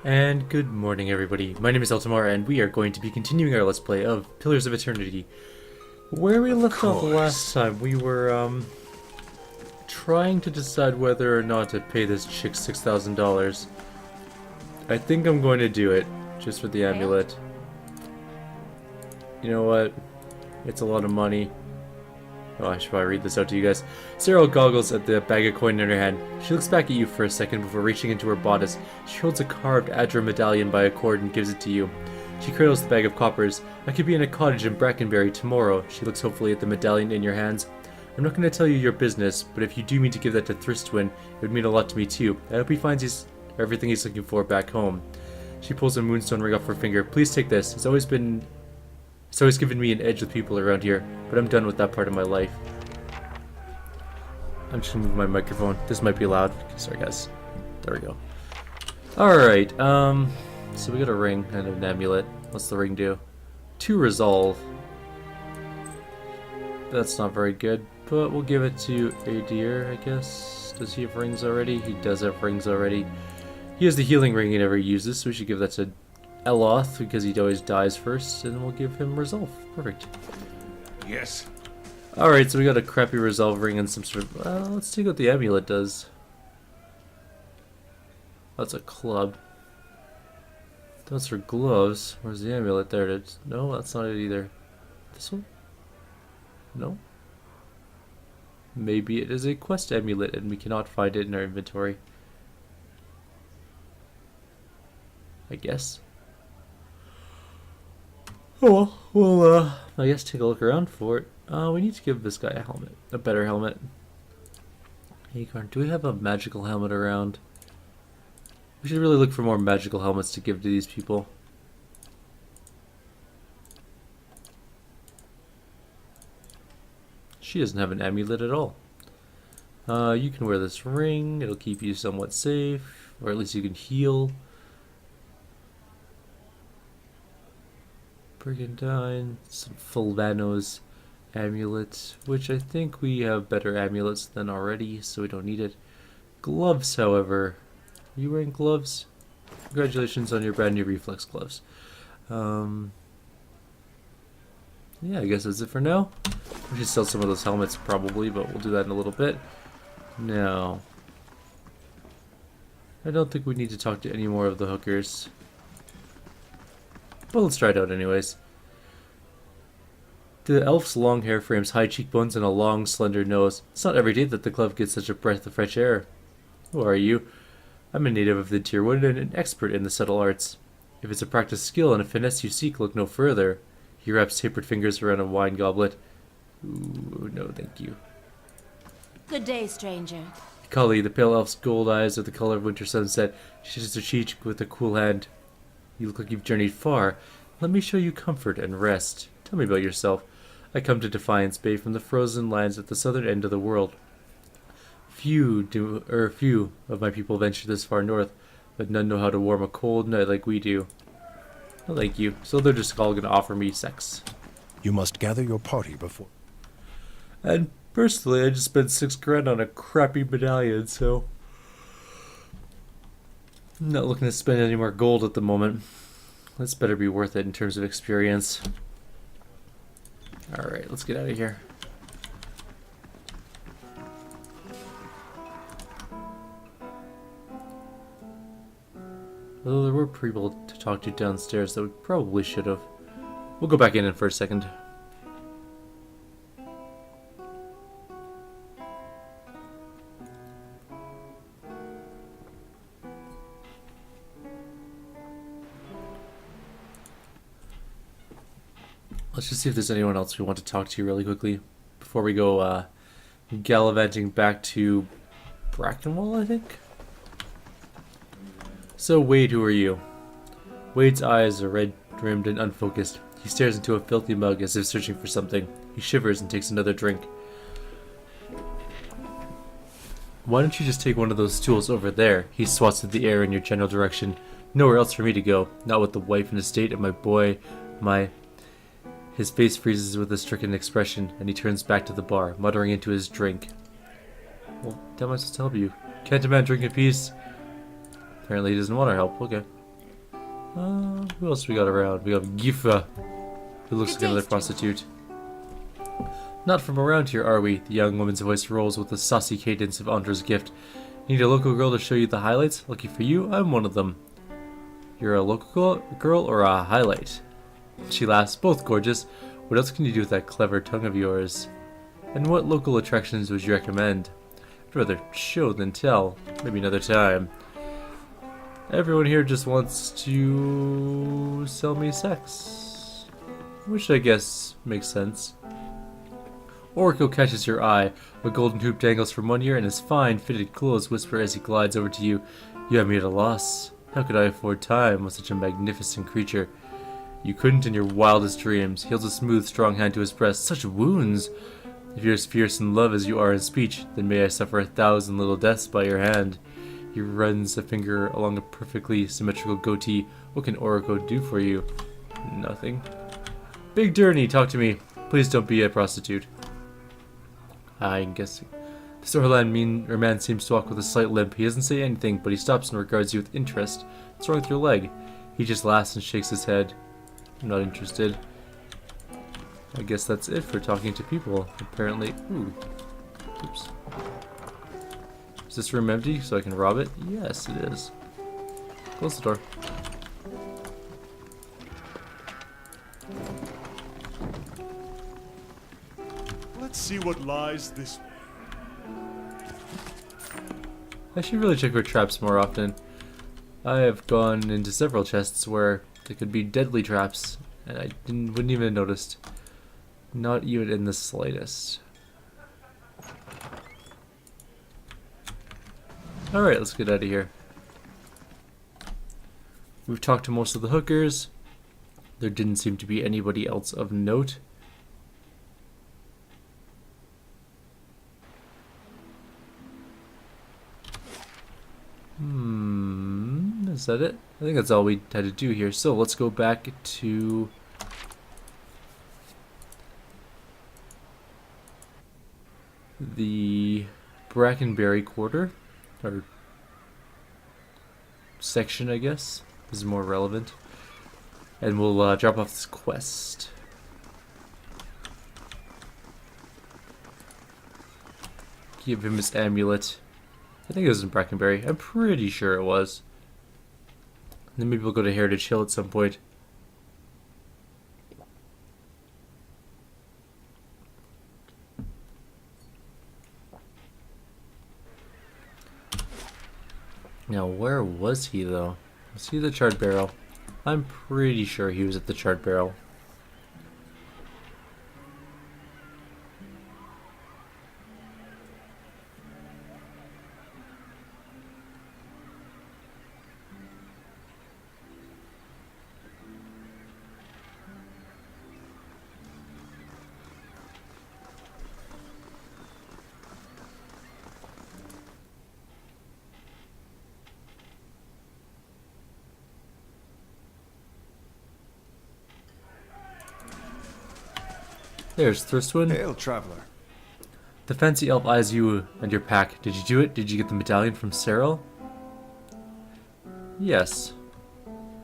And good morning, everybody. My name is Eltimar, and we are going to be continuing our Let's Play of Pillars of Eternity. Where we left off last time, we were, trying to decide whether or not to pay this chick $6,000. I think I'm going to do it, just for the amulet. You know what? It's a lot of money. Oh, I should probably read this out to you guys. Sarah goggles at the bag of coin in her hand. She looks back at you for a second before reaching into her bodice. She holds a carved Adra medallion by a cord and gives it to you. She cradles the bag of coppers. I could be in a cottage in Brackenbury tomorrow. She looks hopefully at the medallion in your hands. I'm not going to tell you your business, but if you do mean to give that to Thristwin, it would mean a lot to me too. I hope he finds everything he's looking for back home. She pulls a moonstone ring off her finger. Please take this. It's always given me an edge with people around here, but I'm done with that part of my life. I'm just gonna move my microphone. This might be loud. Sorry, guys. There we go. Alright, so we got a ring and an amulet. What's the ring do? 2 resolve. That's not very good, but we'll give it to Adir, I guess. Does he have rings already? He does have rings already. He has the healing ring he never uses, so we should give that to Eloth, because he always dies first, and we'll give him resolve. Perfect. Yes. Alright, so we got a crappy resolve ring and some sort of... let's see what the amulet does. That's a club. That's for gloves. Where's the amulet? There it is. No, that's not it either. This one? No? Maybe it is a quest amulet and we cannot find it in our inventory. I guess. Oh, well, I guess take a look around for it. We need to give this guy a helmet. A better helmet. Hey, Karn, do we have a magical helmet around? We should really look for more magical helmets to give to these people. She doesn't have an amulet at all. You can wear this ring. It'll keep you somewhat safe. Or at least you can heal. Brigandine, some Fulvano's amulet, which I think we have better amulets than already, so we don't need it. Gloves, however. Are you wearing gloves? Congratulations on your brand new reflex gloves. Yeah, I guess that's it for now. We should sell some of those helmets probably, but we'll do that in a little bit. No. I don't think we need to talk to any more of the hookers. But let's try it out anyways. The elf's long hair frames high cheekbones and a long, slender nose. It's not every day that the club gets such a breath of fresh air. Who are you? I'm a native of the Tyrwood and an expert in the subtle arts. If it's a practiced skill and a finesse you seek, look no further. He wraps tapered fingers around a wine goblet. Ooh, no thank you. Good day, stranger. Cully, the pale elf's gold eyes are the color of winter sunset. She touches her cheek with a cool hand. You look like you've journeyed far. Let me show you comfort and rest. Tell me about yourself. I come to Defiance Bay from the frozen lands at the southern end of the world. Few of my people venture this far north, but none know how to warm a cold night like we do. No, thank you. So they're just all gonna offer me sex. You must gather your party before... And personally, I just spent $6 on a crappy medallion, so... I'm not looking to spend any more gold at the moment. That's better be worth it in terms of experience. Alright, let's get out of here. Although there were people to talk to downstairs that we probably should have. We'll go back in for a second. Let's just see if there's anyone else we want to talk to really quickly before we go gallivanting back to Brackenwall, I think. So Wade, who are you? Wade's eyes are red-rimmed and unfocused. He stares into a filthy mug as if searching for something. He shivers and takes another drink. Why don't you just take one of those stools over there? He swats at the air in your general direction. Nowhere else for me to go. Not with the wife and estate and my boy, His face freezes with a stricken expression, and he turns back to the bar, muttering into his drink. Well, how am I supposed to help you? Can't a man drink in peace? Apparently he doesn't want our help. Okay. Who else we got around? We got Gifa, who looks Good like another day, stranger. prostitute. Not from around here, are we? The young woman's voice rolls with the saucy cadence of Ondra's gift. Need a local girl to show you the highlights? Lucky for you, I'm one of them. You're a local girl or a highlight? She laughs, both gorgeous. What else can you do with that clever tongue of yours? And what local attractions would you recommend? I'd rather show than tell. Maybe another time. Everyone here just wants to sell me sex. Which I guess makes sense. Oracle catches your eye. A golden hoop dangles from one ear, and his fine, fitted clothes whisper as he glides over to you. You have me at a loss. How could I afford time with such a magnificent creature? You couldn't in your wildest dreams. He holds a smooth, strong hand to his breast. Such wounds! If you're as fierce in love as you are in speech, then may I suffer 1,000 little deaths by your hand. He runs a finger along a perfectly symmetrical goatee. What can Oracle do for you? Nothing. Big Dirty, talk to me. Please don't be a prostitute. I'm guessing. This Orland man seems to walk with a slight limp. He doesn't say anything, but he stops and regards you with interest. What's wrong with your leg? He just laughs and shakes his head. I'm not interested. I guess that's it for talking to people. Apparently. Ooh. Oops. Is this room empty so I can rob it? Yes, it is. Close the door. Let's see what lies this way. I should really check for traps more often. I have gone into several chests where there could be deadly traps, and I wouldn't even have noticed. Not even in the slightest. Alright, let's get out of here. We've talked to most of the hookers. There didn't seem to be anybody else of note. Is that it? I think that's all we had to do here. So let's go back to the Brackenberry Quarter, or section, I guess. This is more relevant. And we'll drop off this quest. Give him his amulet. I think it was in Brackenberry. I'm pretty sure it was. And then maybe we'll go to Heritage Hill at some point. Now, where was he, though? Was he the Charred Barrel? I'm pretty sure he was at the Charred Barrel. There's Thirstwind. Hail, traveler. The fancy elf eyes you and your pack. Did you do it? Did you get the medallion from Cyril? Yes,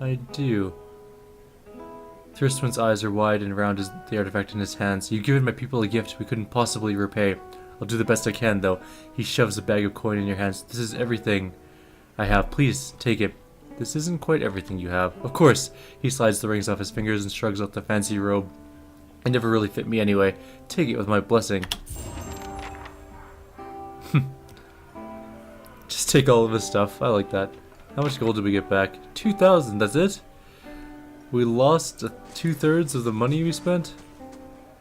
I do. Thirstwind's eyes are wide and round as the artifact in his hands. You've given my people a gift we couldn't possibly repay. I'll do the best I can, though. He shoves a bag of coin in your hands. This is everything I have. Please, take it. This isn't quite everything you have. Of course. He slides the rings off his fingers and shrugs out the fancy robe. It never really fit me anyway. Take it with my blessing. Just take all of his stuff. I like that. How much gold did we get back? 2,000, that's it? We lost 2/3 of the money we spent?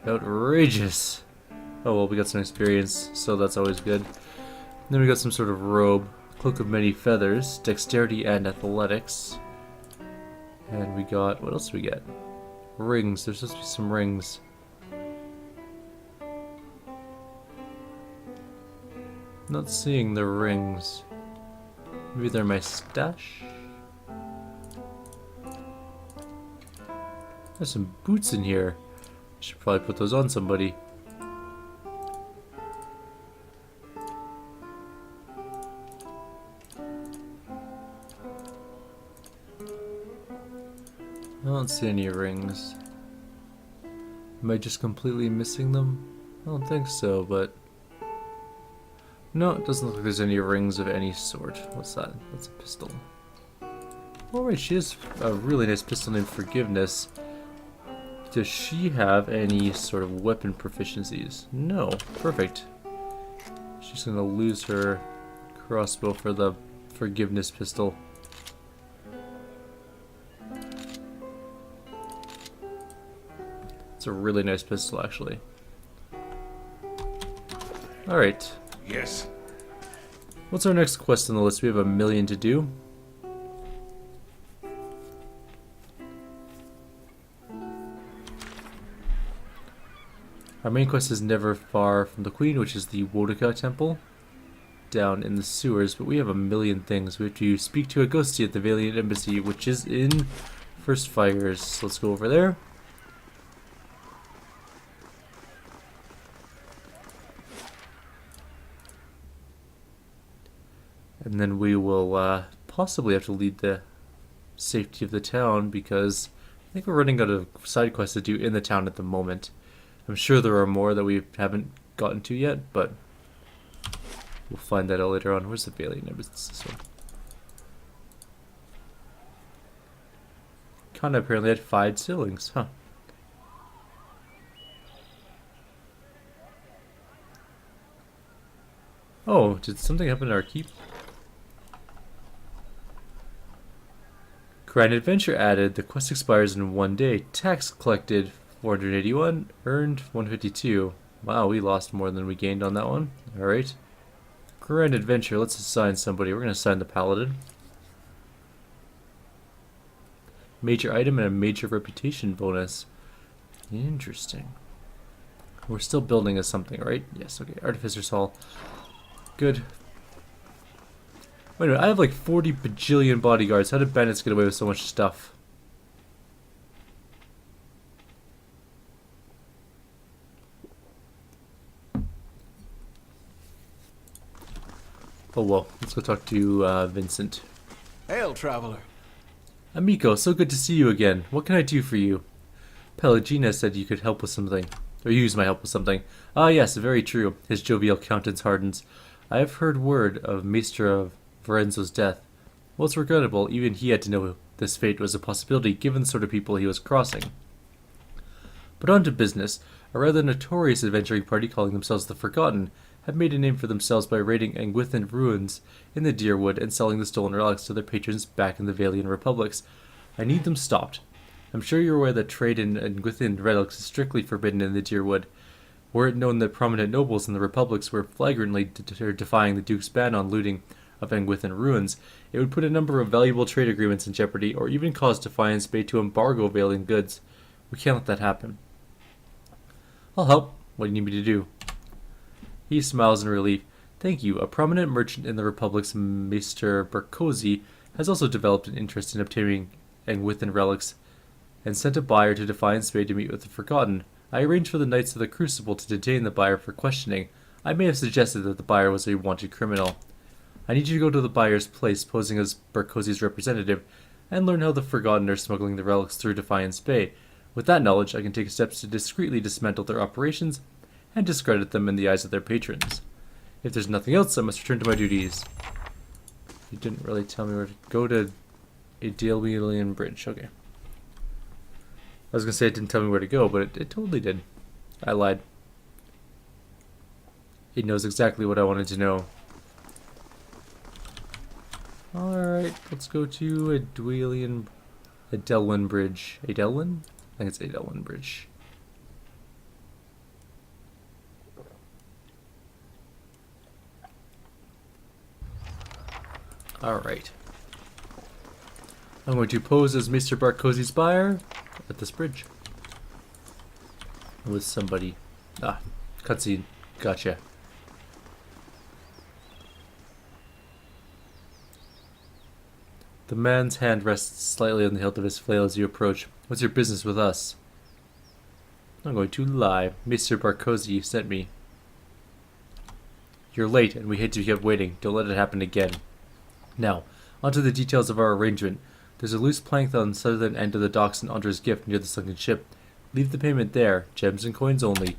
Outrageous. Oh well, we got some experience, so that's always good. Then we got some sort of robe. Cloak of many feathers. Dexterity and athletics. And we got... what else did we get? Rings. There's supposed to be some rings. Not seeing the rings. Maybe they're my stash? There's some boots in here. I should probably put those on somebody. I don't see any rings. Am I just completely missing them? I don't think so, but... No, it doesn't look like there's any rings of any sort. What's that? That's a pistol. Alright, she has a really nice pistol named Forgiveness. Does she have any sort of weapon proficiencies? No. Perfect. She's gonna lose her crossbow for the Forgiveness pistol. It's a really nice pistol, actually. Alright. Yes. What's our next quest on the list? We have 1,000,000 to do. Our main quest is never far from the Queen, which is the Wodaka Temple down in the sewers, but we have 1,000,000 things. We have to speak to a ghostie at the Valiant Embassy, which is in First Fires. So let's go over there. And then we will possibly have to lead the safety of the town, because I think we're running out of side quests to do in the town at the moment. I'm sure there are more that we haven't gotten to yet, but we'll find that out later on. Where's the Valiant Embassy? It's this one. Kinda apparently had 5 ceilings, huh? Oh, did something happen to our keep? Grand Adventure added. The quest expires in 1 day. Tax collected 481. Earned 152. Wow, we lost more than we gained on that one. Alright. Grand Adventure. Let's assign somebody. We're going to assign the Paladin. Major item and a major reputation bonus. Interesting. We're still building as something, right? Yes, okay. Artificer's Hall. Good. Wait a minute, I have like 40 bajillion bodyguards. How did bandits get away with so much stuff? Oh well, let's go talk to Vincent. Hail, traveler. Amico, so good to see you again. What can I do for you? Pelagina said you could help with something. Or use my help with something. Ah yes, very true. His jovial countenance hardens. I have heard word of Maester of Lorenzo's death. Well, it's regrettable. Even he had to know this fate was a possibility, given the sort of people he was crossing. But on to business. A rather notorious adventuring party calling themselves the Forgotten have made a name for themselves by raiding Anguithan ruins in the Deerwood and selling the stolen relics to their patrons back in the Valian Republics. I need them stopped. I'm sure you're aware that trade in Anguithan relics is strictly forbidden in the Deerwood. Were it known that prominent nobles in the Republics were flagrantly defying the Duke's ban on looting of Anguithan ruins, it would put a number of valuable trade agreements in jeopardy, or even cause Defiance Bay to embargo Valian goods. We can't let that happen. I'll help. What do you need me to do? He smiles in relief. Thank you. A prominent merchant in the Republic's Maester Barkozy has also developed an interest in obtaining Anguithan relics, and sent a buyer to Defiance Bay to meet with the Forgotten. I arranged for the Knights of the Crucible to detain the buyer for questioning. I may have suggested that the buyer was a wanted criminal. I need you to go to the buyer's place, posing as Barkozy's representative, and learn how the Forgotten are smuggling the relics through Defiance Bay. With that knowledge, I can take steps to discreetly dismantle their operations and discredit them in the eyes of their patrons. If there's nothing else, I must return to my duties. You didn't really tell me where to go. To Adelian Bridge. Okay. I was going to say it didn't tell me where to go, but it totally did. I lied. It knows exactly what I wanted to know. Alright, let's go to Adelwyn Bridge. Adelwyn? I think it's Adelwyn Bridge. Alright. I'm going to pose as Mr. Barkozy's buyer at this bridge. With somebody. Ah, cutscene. Gotcha. The man's hand rests slightly on the hilt of his flail as you approach. What's your business with us? I'm going to lie. Mr. Barkozy sent me. You're late, and we hate to be kept waiting. Don't let it happen again. Now, onto the details of our arrangement. There's a loose plank on the southern end of the docks in Ondra's gift near the sunken ship. Leave the payment there. Gems and coins only.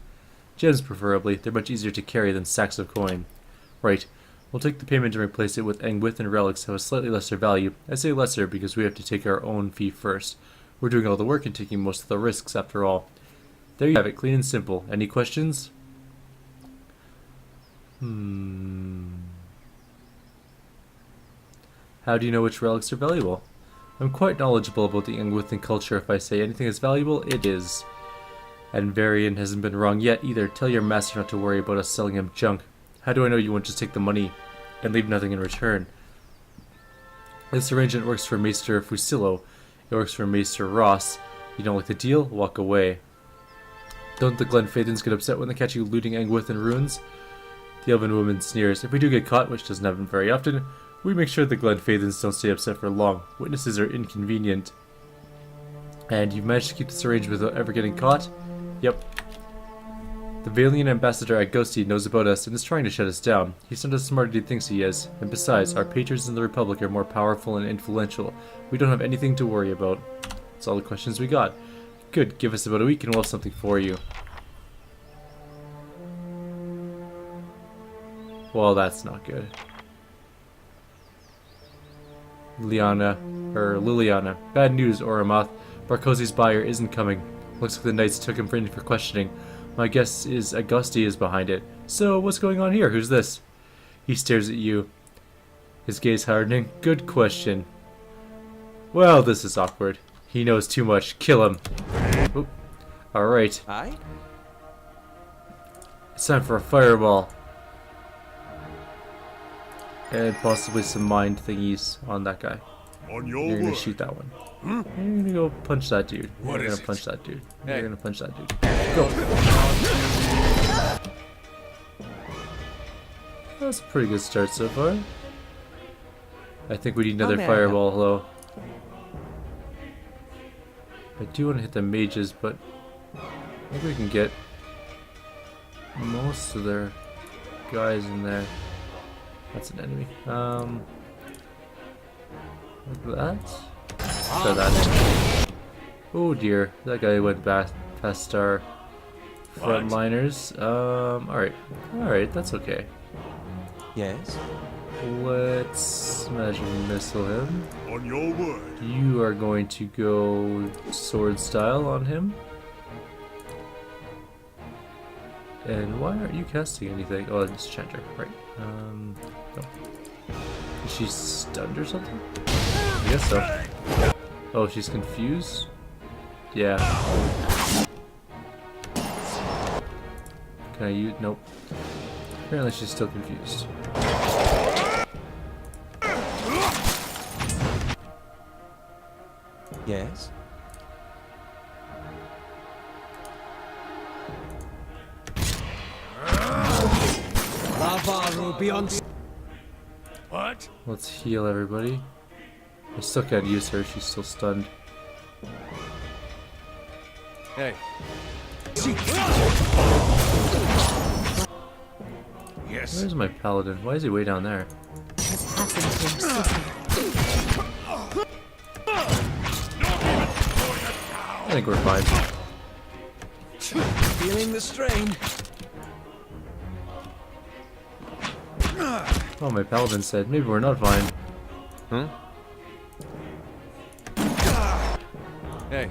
Gems, preferably. They're much easier to carry than sacks of coin. Right. We'll take the payment and replace it with Engwith and relics of a slightly lesser value. I say lesser because we have to take our own fee first. We're doing all the work and taking most of the risks, after all. There you have it, clean and simple. Any questions? How do you know which relics are valuable? I'm quite knowledgeable about the Engwithan culture. If I say anything is valuable, it is. And Varian hasn't been wrong yet either. Tell your master not to worry about us selling him junk. How do I know you won't just take the money and leave nothing in return? This arrangement works for Maester Fusillo. It works for Maester Ross. You don't like the deal? Walk away. Don't the Glenfathens get upset when they catch you looting Engwithan ruins? The elven woman sneers. If we do get caught, which doesn't happen very often, we make sure the Glenfathens don't stay upset for long. Witnesses are inconvenient. And you've managed to keep this arrangement without ever getting caught? Yep. The Valiant ambassador at Ghosty knows about us and is trying to shut us down. He's not as smart as he thinks he is. And besides, our patrons in the Republic are more powerful and influential. We don't have anything to worry about. That's all the questions we got. Good, give us about a week and we'll have something for you. Well, that's not good. Liliana. Bad news, Oramoth. Barkozi's buyer isn't coming. Looks like the knights took him in for questioning. My guess is Augusti is behind it. So, what's going on here? Who's this? He stares at you. His gaze hardening. Good question. Well, this is awkward. He knows too much. Kill him. Oop. Alright. Aye? It's time for a fireball. And possibly some mind thingies on that guy. On your You're gonna word. shoot that one. You're gonna go punch that dude. What You're is gonna it? punch that dude. Hey. You're gonna punch that dude. Go. That's a pretty good start so far. I think we need another may I fireball, hello. I do want to hit the mages, but I think we can get most of their guys in there. That's an enemy. Like that. Try that. Oh dear, that guy went past our frontliners. Alright. Alright, that's okay. Yes? Let's magic missile him. On your word. You are going to go sword style on him. And why aren't you casting anything? Oh, it's Chandra, right. No. Is she stunned or something? I guess so. Oh, she's confused? Yeah. Can I use? Nope. Apparently she's still confused. Yes? Lavaru beyond. What? Let's heal everybody. I still can't use her, she's still stunned. Hey. Yes. Where's my paladin? Why is he way down there? Has happened to your city. I think we're fine. Feeling the strain. Oh, my paladin said maybe we're not fine. Huh? Hey.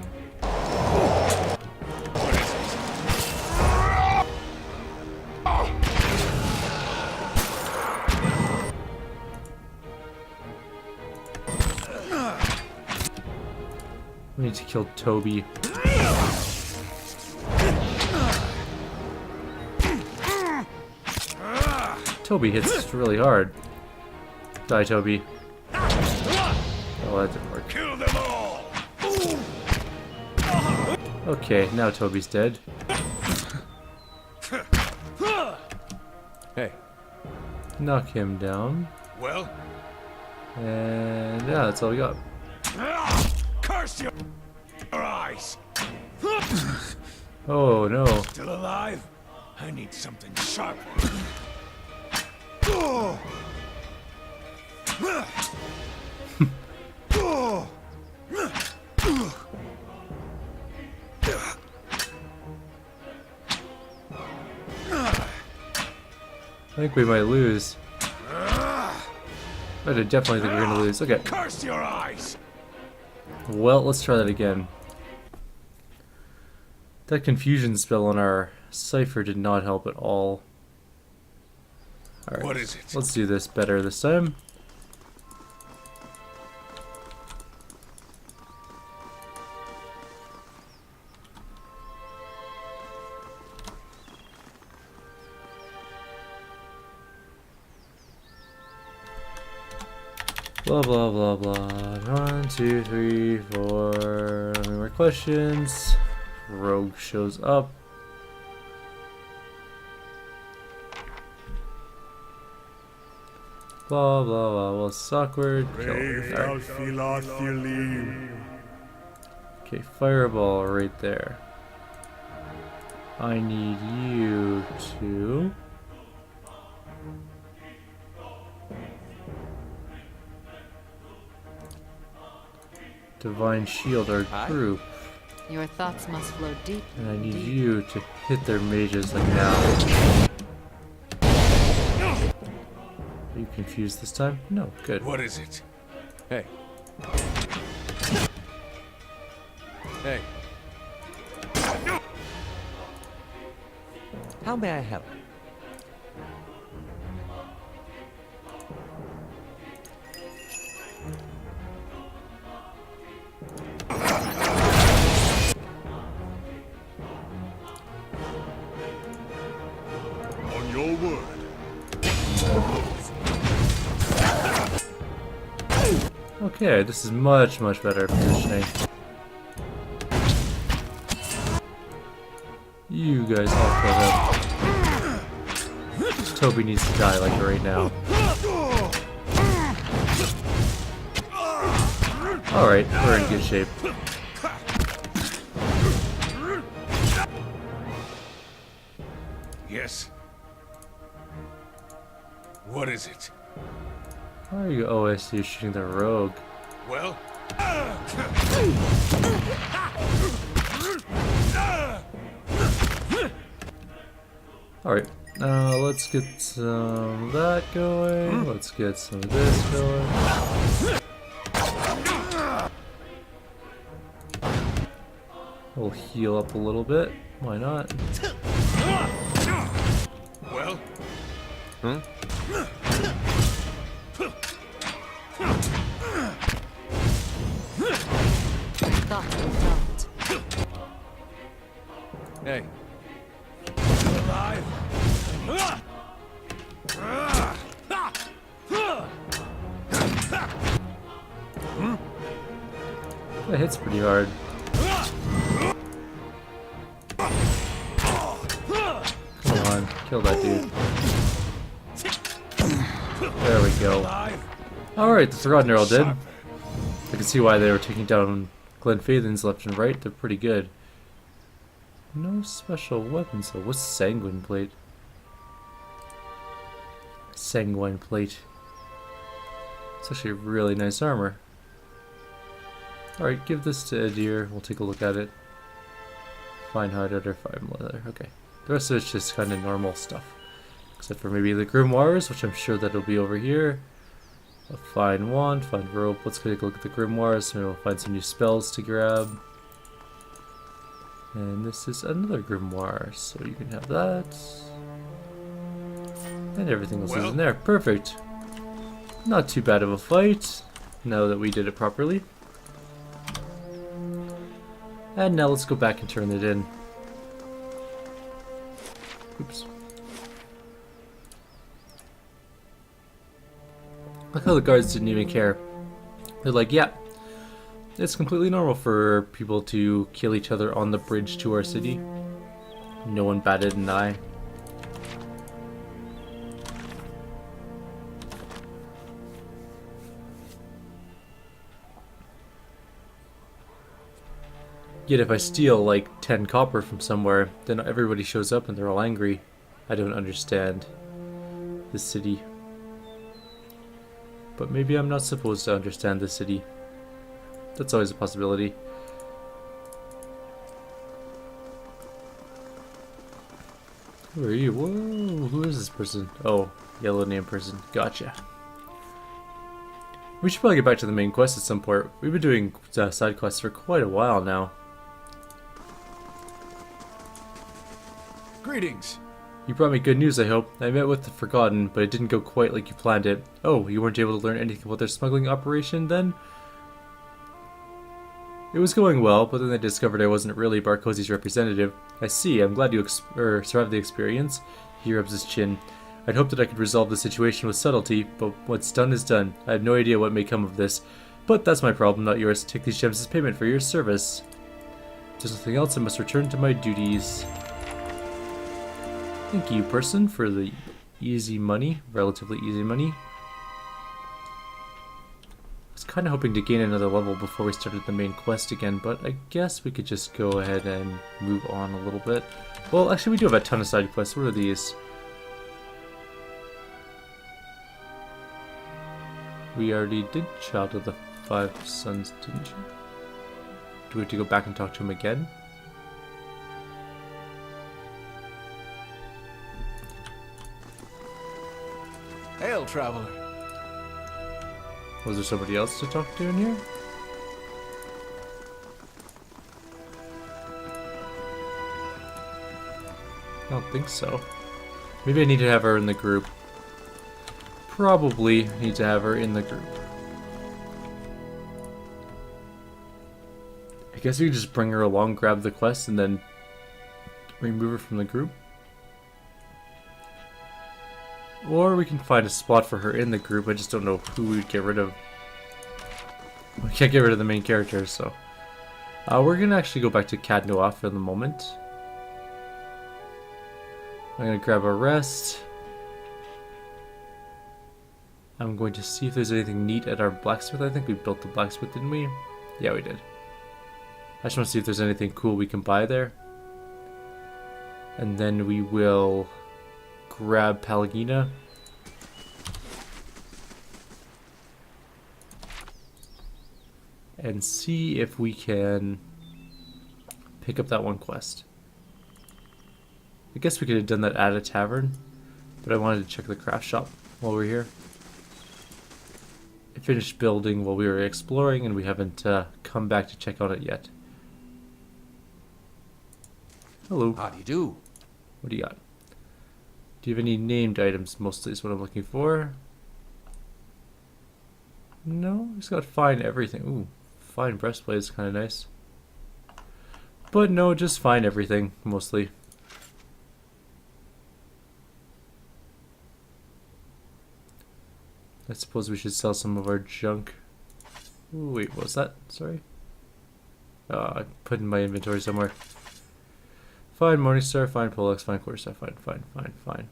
We need to kill Toby. Toby hits really hard. Die, Toby. Oh, that didn't work. Kill them all. Okay, now Toby's dead. Hey. Knock him down. Well, And yeah, that's all we got. curse your eyes. Oh no. Still alive? I need something sharp. think we might lose. I definitely think we're gonna lose. Okay. Curse your eyes! Well, let's try that again. That confusion spell on our cipher did not help at all. Alright. What is it? Let's do this better this time. Blah blah blah blah. 1, 2, 3, 4. Any more questions? Rogue shows up. Blah blah blah. Well, it's awkward. Kill. Alright. Okay, fireball right there. I need you to. Divine shield our group. Your thoughts must flow deep. And I need you to hit their mages like now. Are you confused this time? No, good. What is it? Hey. Hey. How may I help? On your word. Okay, this is much better positioning. You guys all kill him. Toby needs to die like right now. Alright, we're in good shape. Yes. What is it? Why are you OSU shooting the rogue? Well? Alright, let's get some of that going. Let's get some of this going. We'll heal up a little bit. Why not? Well? Huh? Thought and felt. Hey. Alive? That hits pretty hard. Come on, kill that dude. There we go. Alright, the Forgotten are all dead. I can see why they were taking down Glenfathens left and right. They're pretty good. No special weapons though. What's Sanguine Plate? Sanguine Plate. It's actually really nice armor. Alright, give this to Adir. We'll take a look at it. Fine hide or fine leather. Okay. The rest of it's just kind of normal stuff. Except for maybe the grimoires, which I'm sure that'll be over here. A fine wand, fine rope. Let's take a look at the grimoires. Maybe we'll find some new spells to grab. And this is another grimoire, so you can have that. And everything else is in there. Perfect. Not too bad of a fight, now that we did it properly. And now let's go back and turn it in. Oops. Look how the guards didn't even care. They're like, yeah, it's completely normal for people to kill each other on the bridge to our city. No one batted an eye. Yet if I steal like 10 copper from somewhere, then everybody shows up and they're all angry. I don't understand this city. But maybe I'm not supposed to understand this city. That's always a possibility. Who are you? Whoa, who is this person? Oh, yellow name person. Gotcha. We should probably get back to the main quest at some point. We've been doing side quests for quite a while now. Greetings. You brought me good news, I hope. I met with the Forgotten, but it didn't go quite like you planned it. Oh, you weren't able to learn anything about their smuggling operation then? It was going well, but then I discovered I wasn't really Barkosi's representative. I see, I'm glad you survived the experience. He rubs his chin. I'd hoped that I could resolve the situation with subtlety, but what's done is done. I have no idea what may come of this. But that's my problem, not yours. Take these gems as payment for your service. If there's nothing else, I must return to my duties. Thank you, person, for the easy money. Relatively easy money. I was kind of hoping to gain another level before we started the main quest again, but I guess we could just go ahead and move on a little bit. Well, actually, we do have a ton of side quests. What are these? We already did Child of the Five Sons, didn't you? Do we have to go back and talk to him again? Hail, traveler. Was there somebody else to talk to in here? I don't think so. Maybe I need to have her in the group. Probably need to have her in the group. I guess we could just bring her along, grab the quest, and then remove her from the group. Or we can find a spot for her in the group. I just don't know who we'd get rid of. We can't get rid of the main characters, so. We're going to actually go back to Cadnoa for the moment. I'm going to grab a rest. I'm going to see if there's anything neat at our blacksmith. I think we built the blacksmith, didn't we? Yeah, we did. I just want to see if there's anything cool we can buy there. And then we will grab Palagina. And see if we can pick up that one quest. I guess we could have done that at a tavern, but I wanted to check the craft shop while we're here. I finished building while we were exploring, and we haven't come back to check on it yet. Hello. How do you do? What do you got? Do you have any named items? Mostly is what I'm looking for. No, just got fine everything. Ooh, fine breastplate is kind of nice. But no, just fine everything, mostly. I suppose we should sell some of our junk. Ooh, wait, what's that? Sorry. I put in my inventory somewhere. Fine Morningstar, fine Polex, fine Quarterstaff, fine.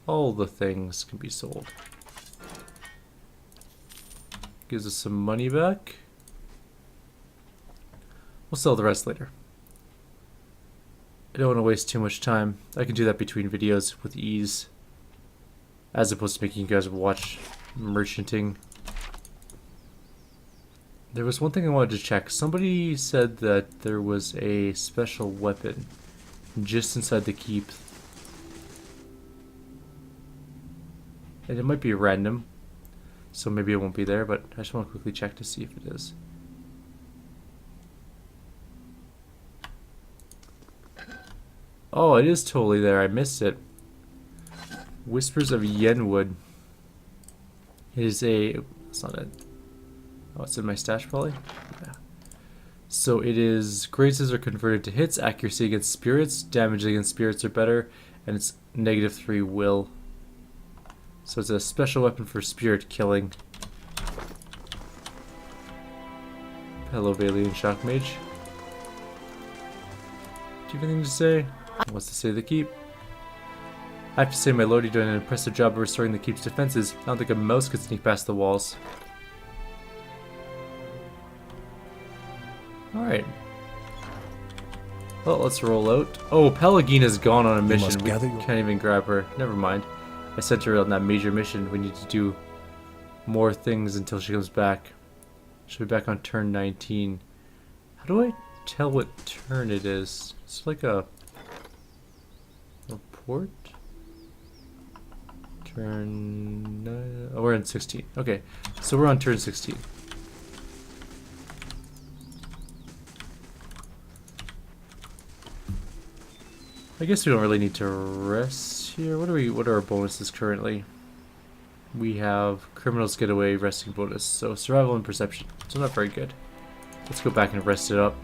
All the things can be sold. Gives us some money back. We'll sell the rest later. I don't want to waste too much time. I can do that between videos with ease, as opposed to making you guys watch merchanting. There was one thing I wanted to check. Somebody said that there was a special weapon just inside the keep. And it might be random, so maybe it won't be there, but I just want to quickly check to see if it is. Oh, it is totally there. I missed it. Whispers of Yenwood. It is a... That's not it. Oh, it's in my stash probably? Yeah. So it is... Graces are converted to hits, accuracy against spirits, damage against spirits are better, and it's -3 will. So it's a special weapon for spirit killing. Hello, Valiant Shock Mage. Do you have anything to say? What's to say the keep? I have to say, my lord, you're doing an impressive job of restoring the keep's defenses. I don't think a mouse could sneak past the walls. Alright. Well, let's roll out. Oh, Pelagina's gone on a mission. We can't even grab her. Never mind. I sent her on that major mission. We need to do more things until she comes back. She'll be back on turn 19. How do I tell what turn it is? It's like a court. Turn... oh, we're in 16. Okay, so we're on turn 16. I guess we don't really need to rest here. What are our bonuses currently? We have criminals get away, resting bonus. So survival and perception. So not very good. Let's go back and rest it up.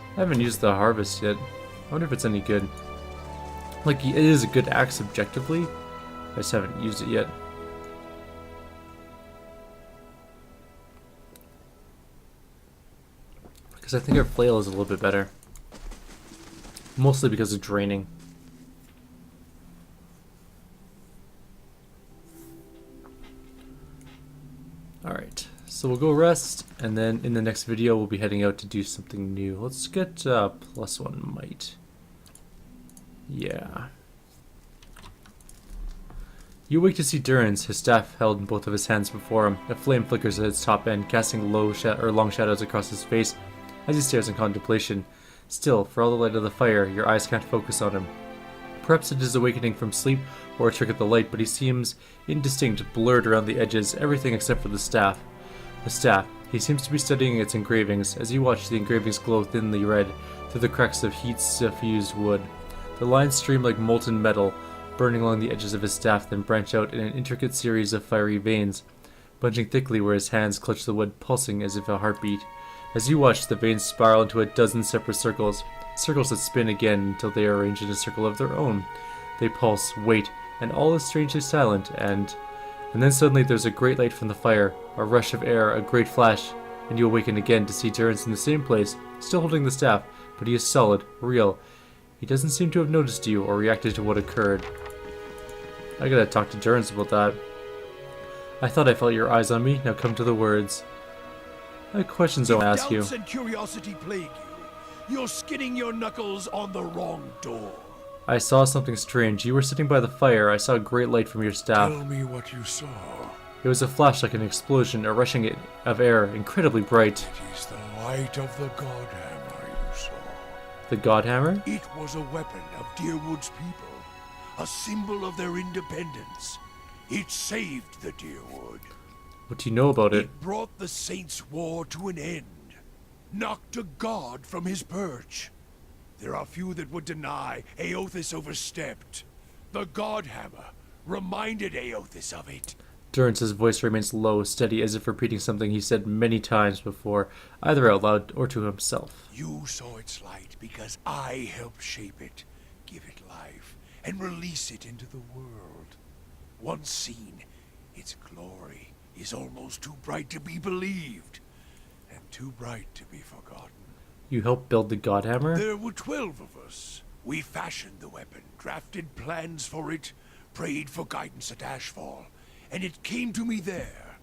I haven't used the harvest yet. I wonder if it's any good. Like, it is a good axe objectively. I just haven't used it yet. Because I think our flail is a little bit better. Mostly because of draining. Alright, so we'll go rest, and then in the next video we'll be heading out to do something new. Let's get +1 might. Yeah. You wake to see Durrance, his staff held in both of his hands before him. A flame flickers at its top end, casting long shadows across his face as he stares in contemplation. Still, for all the light of the fire, your eyes can't focus on him. Perhaps it is awakening from sleep or a trick of the light, but he seems indistinct, blurred around the edges, everything except for the staff. The staff. He seems to be studying its engravings. As you watch, the engravings glow thinly red through the cracks of heat-suffused wood. The lines stream like molten metal, burning along the edges of his staff, then branch out in an intricate series of fiery veins, bunching thickly where his hands clutch the wood, pulsing as if a heartbeat. As you watch, the veins spiral into a dozen separate circles, circles that spin again until they are arranged in a circle of their own. They pulse, wait, and all is strangely silent, and then suddenly there's a great light from the fire, a rush of air, a great flash, and you awaken again to see Durrance in the same place, still holding the staff, but he is solid, real. He doesn't seem to have noticed you or reacted to what occurred. I gotta talk to Durrance about that. I thought I felt your eyes on me, now come to the words. I have questions I'll ask you. If doubts and curiosity plague you, you're skinning your knuckles on the wrong door. I saw something strange. You were sitting by the fire. I saw a great light from your staff. Tell me what you saw. It was a flash like an explosion, a rushing of air, incredibly bright. It is the light of the Godhammer you saw. The Godhammer? It was a weapon of Deerwood's people, a symbol of their independence. It saved the Deerwood. What do you know about it? It brought the Saints' war to an end, knocked a god from his perch. There are few that would deny Aothis overstepped. The Godhammer reminded Aothis of it. Durrance's voice remains low, steady, as if repeating something he said many times before, either out loud or to himself. You saw its light because I helped shape it, give it life, and release it into the world. Once seen, its glory is almost too bright to be believed, and too bright to be forgotten. You helped build the Godhammer? There were 12 of us. We fashioned the weapon, drafted plans for it, prayed for guidance at Ashfall, and it came to me there.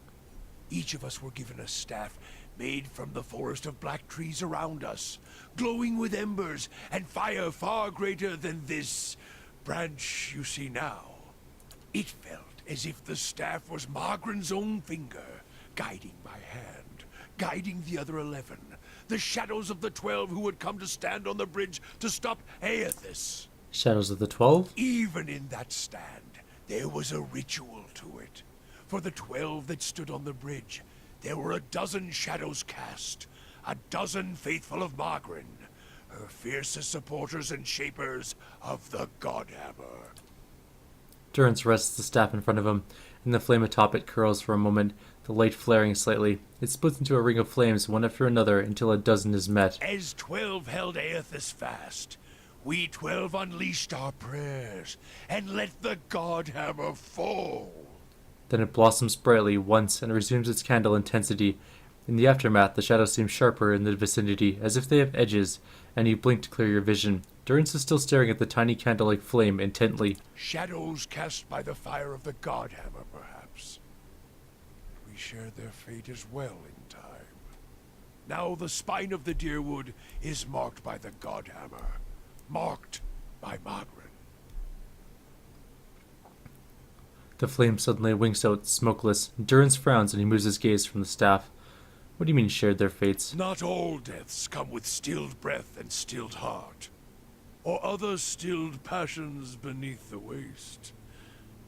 Each of us were given a staff made from the forest of black trees around us, glowing with embers and fire far greater than this branch you see now. It felt as if the staff was Margaren's own finger, guiding my hand, guiding the other 11, the shadows of the 12 who had come to stand on the bridge to stop Aothis. Shadows of the 12? Even in that stand, there was a ritual to it. For the 12 that stood on the bridge, there were a dozen shadows cast, a dozen faithful of Margaren, her fiercest supporters and shapers of the Godhammer. Durrance rests the staff in front of him, and the flame atop it curls for a moment, the light flaring slightly. It splits into a ring of flames, one after another, until a dozen is met. As 12 held Aothis fast, we 12 unleashed our prayers, and let the Godhammer fall. Then it blossoms brightly once and resumes its candle intensity. In the aftermath, the shadows seem sharper in the vicinity, as if they have edges, and you blink to clear your vision. Durrance is still staring at the tiny candle-like flame intently. Shadows cast by the fire of the Godhammer, perhaps. We shared their fate as well in time. Now the spine of the Deerwood is marked by the Godhammer. Marked by Margaret. The flame suddenly winks out, smokeless. Durrance frowns and he moves his gaze from the staff. What do you mean shared their fates? Not all deaths come with stilled breath and stilled heart, or other stilled passions beneath the waste.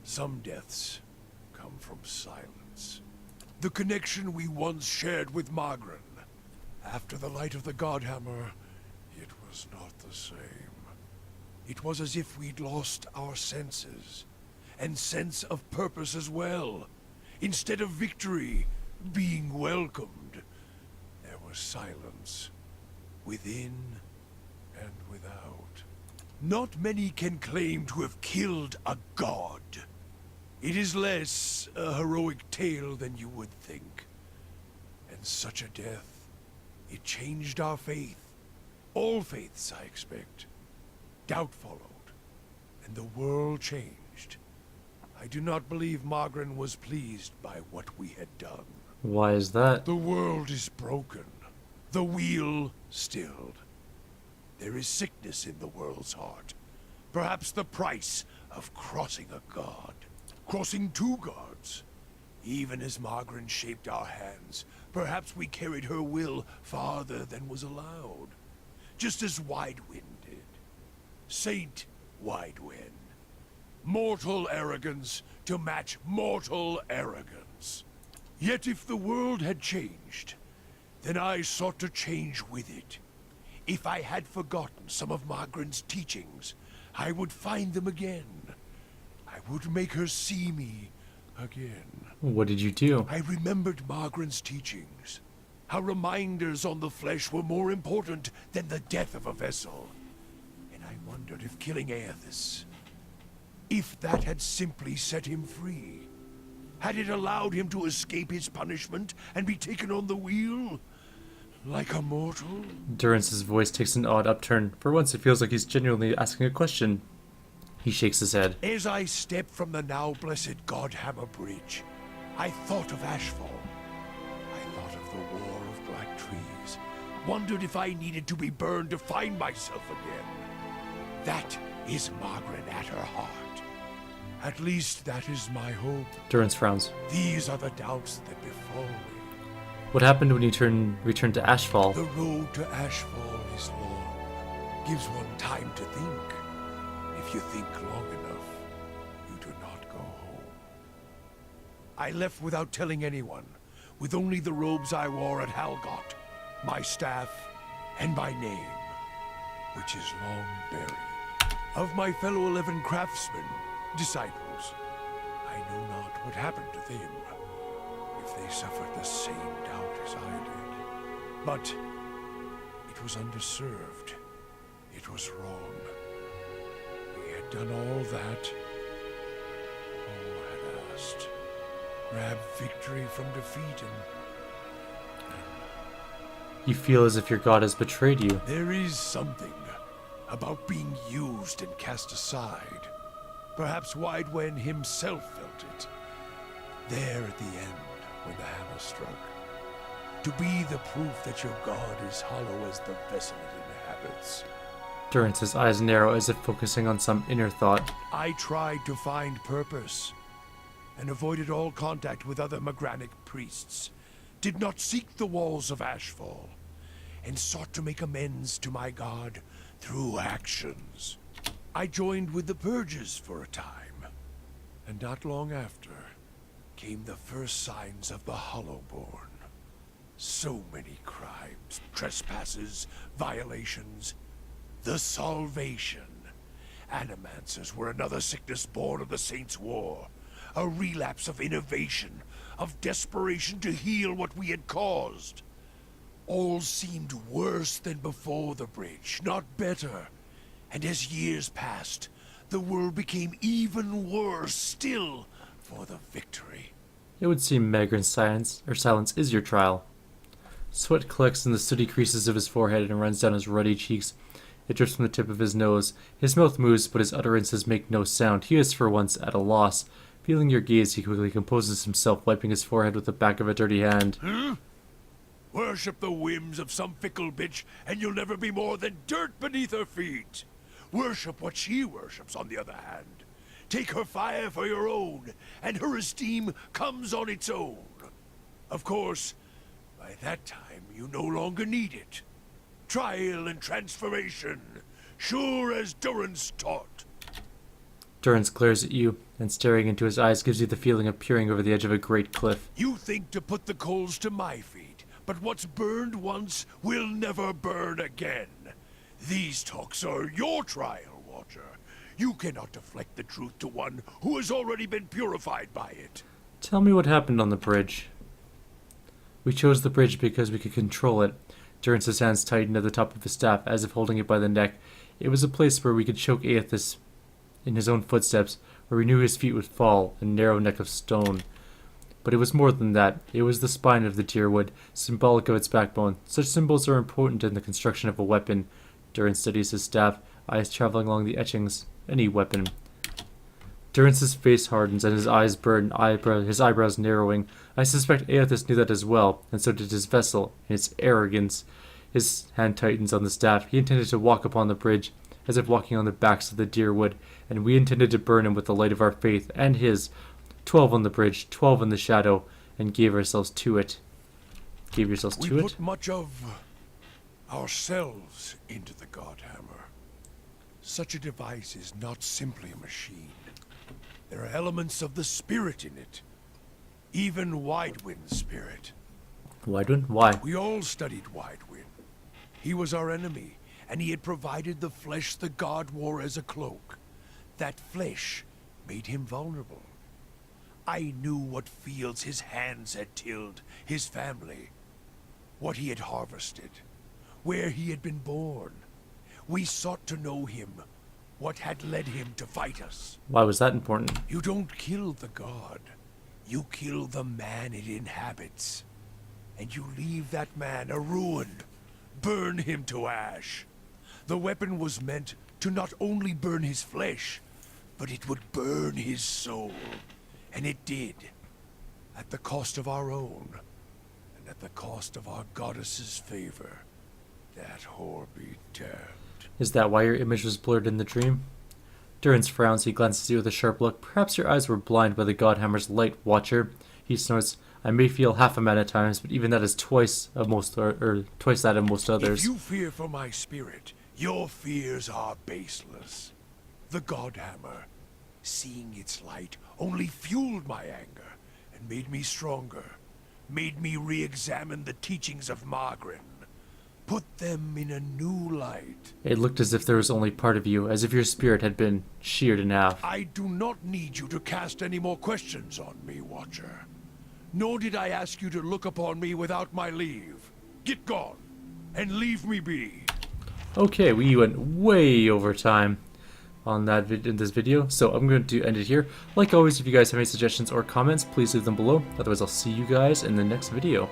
Some deaths come from silence. The connection we once shared with Margaret. After the light of the Godhammer, it was not the same. It was as if we'd lost our senses, and sense of purpose as well. Instead of victory, being welcomed, there was silence, within and without. Not many can claim to have killed a god. It is less a heroic tale than you would think. And such a death, it changed our faith. All faiths, I expect. Doubt followed, and the world changed. I do not believe Margaret was pleased by what we had done. Why is that? The world is broken. The wheel stilled. There is sickness in the world's heart. Perhaps the price of crossing a god. Crossing two gods. Even as Margaret shaped our hands, perhaps we carried her will farther than was allowed. Just as Widewind did. Saint Widewind. Mortal arrogance to match mortal arrogance. Yet if the world had changed, then I sought to change with it. If I had forgotten some of Margaret's teachings, I would find them again. I would make her see me again. What did you do? I remembered Margaret's teachings. How reminders on the flesh were more important than the death of a vessel. And I wondered if killing Aethys, if that had simply set him free. Had it allowed him to escape his punishment and be taken on the wheel? Like a mortal? Durrance's voice takes an odd upturn. For once, it feels like he's genuinely asking a question. He shakes his head. As I stepped from the now blessed Godhammer Bridge, I thought of Ashfall. I thought of the war of black trees. Wondered if I needed to be burned to find myself again. That is Margaret at her heart. At least that is my hope. Durrance frowns. These are the doubts that befall me. What happened when you returned to Ashfall? The road to Ashfall is long. Gives one time to think. If you think long enough, you do not go home. I left without telling anyone, with only the robes I wore at Halgot, my staff, and my name, which is long buried. Of my fellow 11 craftsmen, disciples, I know not what happened to them, if they suffered the same doubt as I did. But it was underserved. It was wrong. We had done all that. All had asked. Grab victory from defeat and You feel as if your god has betrayed you. there is something about being used and cast aside. Perhaps Widewen himself felt it. There at the end, when the hammer struck. To be the proof that your god is hollow as the vessel it inhabits. Durrance's eyes narrow as if focusing on some inner thought. I tried to find purpose, and avoided all contact with other Magranic priests. Did not seek the walls of Ashfall, and sought to make amends to my god through actions. I joined with the Purges for a time, and not long after came the first signs of the Hollowborn. So many crimes, trespasses, violations. The Salvation. Animancers were another sickness born of the Saints' War. A relapse of innovation, of desperation to heal what we had caused. All seemed worse than before the bridge, not better. And as years passed, the world became even worse still for the victory. It would seem Magran's silence is your trial. Sweat collects in the sooty creases of his forehead and runs down his ruddy cheeks. It drips from the tip of his nose. His mouth moves, but his utterances make no sound. He is, for once, at a loss. Feeling your gaze, he quickly composes himself, wiping his forehead with the back of a dirty hand. Worship the whims of some fickle bitch, and you'll never be more than dirt beneath her feet. Worship what she worships, on the other hand. Take her fire for your own, and her esteem comes on its own. Of course, by that time you no longer need it. Trial and transformation, sure as Durance taught. Durance glares at you, and staring into his eyes gives you the feeling of peering over the edge of a great cliff. You think to put the coals to my feet, but what's burned once will never burn again. These talks are your trial, Watcher. You cannot deflect the truth to one who has already been purified by it. Tell me what happened on the bridge. We chose the bridge because we could control it. Durance's hands tightened at the top of his staff, as if holding it by the neck. It was a place where we could choke Aethys in his own footsteps, where we knew his feet would fall, a narrow neck of stone. But it was more than that. It was the spine of the deerwood, symbolic of its backbone. Such symbols are important in the construction of a weapon. Durance studies his staff, eyes traveling along the etchings. Any weapon. Durance's face hardens and his eyes burn, his eyebrows narrowing. I suspect Aethys knew that as well, and so did his vessel, in its arrogance. His hand tightens on the staff. He intended to walk upon the bridge, as if walking on the backs of the deerwood, and we intended to burn him with the light of our faith, and his. 12 on the bridge, 12 in the shadow, and gave ourselves to it. Gave yourselves to We it? put much of ourselves into the Godhammer. Such a device is not simply a machine. There are elements of the spirit in it. Even Widewind's spirit. Widewind? Why? We all studied Widewind. He was our enemy, and he had provided the flesh the god wore as a cloak. That flesh made him vulnerable. I knew what fields his hands had tilled, his family, what he had harvested, where he had been born. We sought to know him, what had led him to fight us. Why was that important? You don't kill the god. You kill the man it inhabits. And you leave that man a ruin. Burn him to ash. The weapon was meant to not only burn his flesh, but it would burn his soul. And it did. At the cost of our own. And at the cost of our goddess's favor. That whore be damned. Is that why your image was blurred in the dream? Durance frowns. He glances at you with a sharp look. Perhaps your eyes were blind by the Godhammer's light, Watcher. He snorts. I may feel half a man at times, but even that is twice of most, or twice that of most others. If you fear for my spirit, your fears are baseless. The Godhammer, seeing its light, only fueled my anger and made me stronger. Made me re-examine the teachings of Margaret. Put them in a new light. It looked as if there was only part of you, as if your spirit had been sheared in half. I do not need you to cast any more questions on me, Watcher. Nor did I ask you to look upon me without my leave. Get gone, and leave me be. Okay, we went way over time on that in this video, so I'm going to end it here. Like always, if you guys have any suggestions or comments, please leave them below. Otherwise, I'll see you guys in the next video.